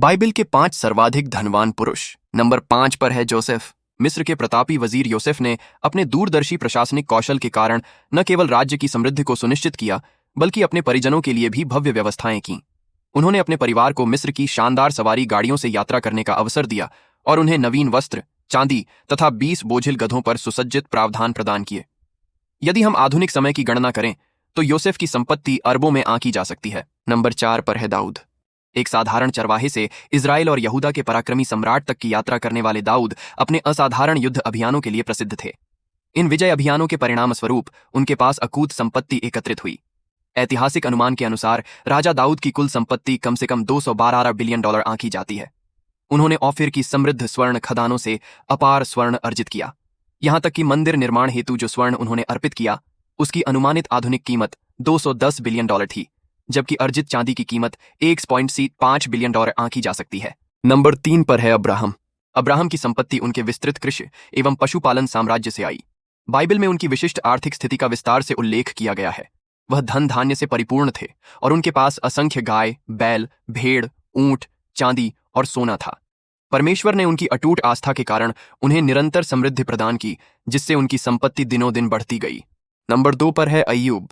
Bible के 5 सर्वाधिक धनवान पुरुष। नंबर 5 पर है जोसेफ। मिस्र के प्रतापी वजीर योसेफ ने अपने दूरदर्शी प्रशासनिक कौशल के कारण न केवल राज्य की समृद्धि को सुनिश्चित किया, बल्कि अपने परिजनों के लिए भी भव्य व्यवस्थाएं की। उन्होंने अपने परिवार को मिस्र की शानदार सवारी गाड़ियों से यात्रा करने का अवसर दिया और उन्हें नवीन वस्त्र, चांदी तथा 20 बोझिल गधों पर सुसज्जित प्रावधान प्रदान किए। यदि हम आधुनिक समय की गणना करें तो योसेफ की संपत्ति अरबों में आंकी जा सकती है। नंबर 4 पर है दाऊद। एक साधारण चरवाहे से इजराइल और यहूदा के पराक्रमी सम्राट तक की यात्रा करने वाले दाऊद अपने असाधारण युद्ध अभियानों के लिए प्रसिद्ध थे। इन विजय अभियानों के परिणाम स्वरूप उनके पास अकूत संपत्ति एकत्रित हुई। ऐतिहासिक अनुमान के अनुसार राजा दाऊद की कुल संपत्ति कम से कम $212 बिलियन आंकी जाती है। उन्होंने ओफिर की समृद्ध स्वर्ण खदानों से अपार स्वर्ण अर्जित किया। यहां तक कि मंदिर निर्माण हेतु जो स्वर्ण उन्होंने अर्पित किया, उसकी अनुमानित आधुनिक कीमत $210 बिलियन थी, जबकि अर्जित चांदी की कीमत $1.5 बिलियन आंकी जा सकती है। नंबर 3 पर है अब्राहम। अब्राहम की संपत्ति उनके विस्तृत कृषि एवं पशुपालन साम्राज्य से आई। बाइबल में उनकी विशिष्ट आर्थिक स्थिति का विस्तार से उल्लेख किया गया है। वह धन धान्य से परिपूर्ण थे और उनके पास असंख्य गाय, बैल, भेड़, ऊंट, चांदी और सोना था। परमेश्वर ने उनकी अटूट आस्था के कारण उन्हें निरंतर समृद्धि प्रदान की, जिससे उनकी संपत्ति दिनों दिन बढ़ती गई। नंबर 2 पर है अय्यूब।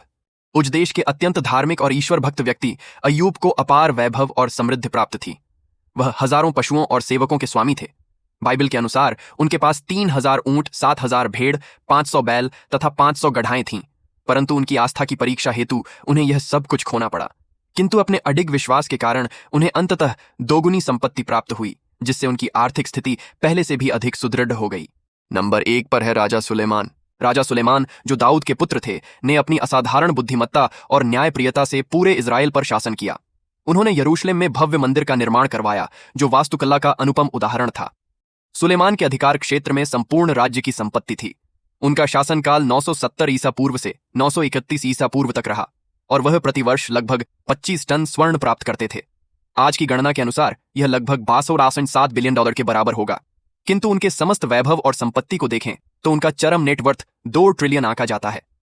उस देश के अत्यंत धार्मिक और ईश्वर भक्त व्यक्ति अय्यूब को अपार वैभव और समृद्धि प्राप्त थी। वह हजारों पशुओं और सेवकों के स्वामी थे। बाइबल के अनुसार उनके पास 3000 ऊंट, 7000 भेड़, 500 बैल तथा 500 गधाएं थीं। परंतु उनकी आस्था की परीक्षा हेतु उन्हें यह सब कुछ खोना पड़ा। किंतु अपने अडिग विश्वास के कारण उन्हें अंततः दोगुनी संपत्ति प्राप्त हुई, जिससे उनकी आर्थिक स्थिति पहले से भी अधिक सुदृढ़ हो गई। नंबर 1 पर है राजा सुलेमान। राजा सुलेमान, जो दाऊद के पुत्र थे, ने अपनी असाधारण बुद्धिमत्ता और न्यायप्रियता से पूरे इजराइल पर शासन किया। उन्होंने यरूशलेम में भव्य मंदिर का निर्माण करवाया, जो वास्तुकला का अनुपम उदाहरण था। सुलेमान के अधिकार क्षेत्र में संपूर्ण राज्य की संपत्ति थी। उनका शासनकाल 970 ईसा पूर्व से 931 ईसा पूर्व तक रहा और वह प्रतिवर्ष लगभग 25 टन स्वर्ण प्राप्त करते थे। आज की गणना के अनुसार यह लगभग $62.7 बिलियन के बराबर होगा। किंतु उनके समस्त वैभव और संपत्ति को देखें तो उनका चरम नेटवर्थ 2 ट्रिलियन आंका जाता है।